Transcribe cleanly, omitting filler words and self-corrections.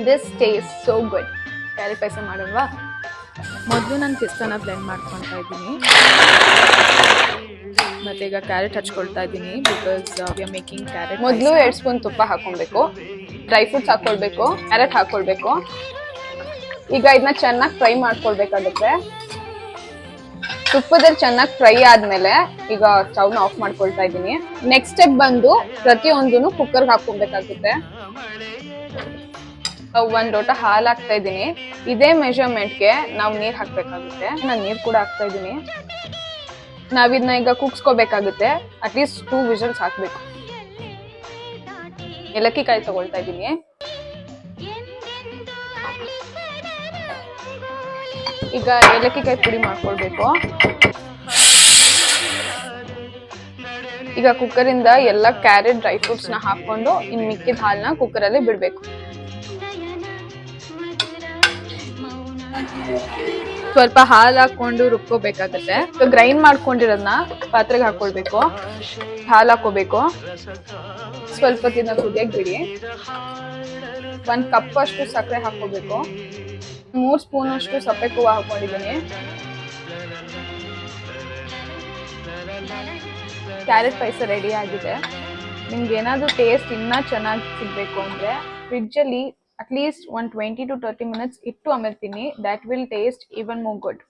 This taste so good. Carrot ಪಾಯಸ ಮಾಡೋಣವಾ? ಮೊದಲು ನಾನು ಪಿಸ್ತಾನ ಬ್ಲೆಂಡ್ ಮಾಡ್ಕೊಳ್ತಾ ಇದ್ದೀನಿ, ಮತ್ತೆ ಈಗ ಕ್ಯಾರೆಟ್ ಹಚ್ಕೊಳ್ತಾ ಇದ್ದೀನಿ because we are making carrot. ಮೊದಲು 2 ಸ್ಪೂನ್ ತುಪ್ಪ ಹಾಕೊಳ್ಬೇಕು, ಡ್ರೈ ಫ್ರೂಟ್ಸ್ ಹಾಕೊಳ್ಬೇಕು, ಕ್ಯಾರೆಟ್ ಹಾಕೊಳ್ಬೇಕು. ಈಗ ಇದನ್ನ ಚೆನ್ನಾಗಿ ಫ್ರೈ ಮಾಡ್ಕೊಳ್ಬೇಕಾಗುತ್ತೆ. ತುಪ್ಪದಲ್ಲಿ ಚೆನ್ನಾಗಿ ಫ್ರೈ ಆದ್ಮೇಲೆ ಈಗ ಸ್ಟವ್ನ ಆಫ್ ಮಾಡ್ಕೊಳ್ತಾ ಇದ್ದೀನಿ. ನೆಕ್ಸ್ಟ್ ಸ್ಟೆಪ್ ಬಂದು ಪ್ರತಿಯೊಂದನ್ನು ಕುಕ್ಕರ್ಗೆ ಹಾಕೊಳ್ಬೇಕಾಗುತ್ತೆ. 1 ಲೋಟ ಹಾಲು ಹಾಕ್ತಾ ಇದ್ದೀನಿ. ಇದೇ ಮೆಜರ್ಮೆಂಟ್ಗೆ ನಾವು ನೀರು ಹಾಕ್ಬೇಕಾಗುತ್ತೆ. ನಾನು ನೀರು ಕೂಡ ಹಾಕ್ತಾ ಇದ್ದೀನಿ. ನಾವಿದನ್ನ ಈಗ ಕುಗ್ಸ್ಕೋಬೇಕಾಗುತ್ತೆ. ಅಟ್ಲೀಸ್ಟ್ 2 ವಿಷಲ್ಸ್ ಹಾಕ್ಬೇಕು. ಏಲಕ್ಕಿ ಕಾಯಿ ತಗೊಳ್ತಾ ಇದ್ದೀನಿ. ಈಗ ಏಲಕ್ಕಿ ಕಾಯಿ ಪುಡಿ ಮಾಡ್ಕೊಳ್ಬೇಕು. ಈಗ ಕುಕ್ಕರಿಂದ ಎಲ್ಲ ಕ್ಯಾರೆಟ್ ಡ್ರೈ ಫ್ರೂಟ್ಸ್ ನ ಹಾಕೊಂಡು ಇನ್ ಮಿಕ್ಕಿದ ಹಾಲನ್ನ ಕುಕ್ಕರ್ ಅಲ್ಲಿ ಬಿಡ್ಬೇಕು. ಸ್ವಲ್ಪ ಹಾಲು ಹಾಕೊಂಡು ರುಬ್ಕೋಬೇಕಾಗತ್ತೆ. ಗ್ರೈಂಡ್ ಮಾಡ್ಕೊಂಡಿರೋದನ್ನ ಪಾತ್ರೆಗೆ ಹಾಕೊಳ್ಬೇಕು. ಹಾಲು ಹಾಕೋಬೇಕು. ಸ್ವಲ್ಪ ದಿನ ಕುದಿಯಕ್ ಬಿಡಿ. 1 ಕಪ್ ಅಷ್ಟು ಸಕ್ಕರೆ ಹಾಕೋಬೇಕು. 3 ಸ್ಪೂನ್ ಅಷ್ಟು ಸಪ್ಪೆ ಕೂವ ಹಾಕೊಂಡಿದ್ದೀನಿ. ಕ್ಯಾರೆಟ್ ಪಾಯಸ ರೆಡಿ ಆಗಿದೆ. ನಿಮ್ಗೆ ಏನಾದ್ರು ಟೇಸ್ಟ್ ಇನ್ನೂ ಚೆನ್ನಾಗಿ ಸಿಗ್ಬೇಕು ಅಂದ್ರೆ ಫ್ರಿಡ್ಜ್ ಅಲ್ಲಿ ಅಟ್ಲೀಸ್ಟ್ 20 to 30 minutes ಇಟ್ಟು ಆಮೇಲೆ ತಿನ್ನಿ. That will taste even more good.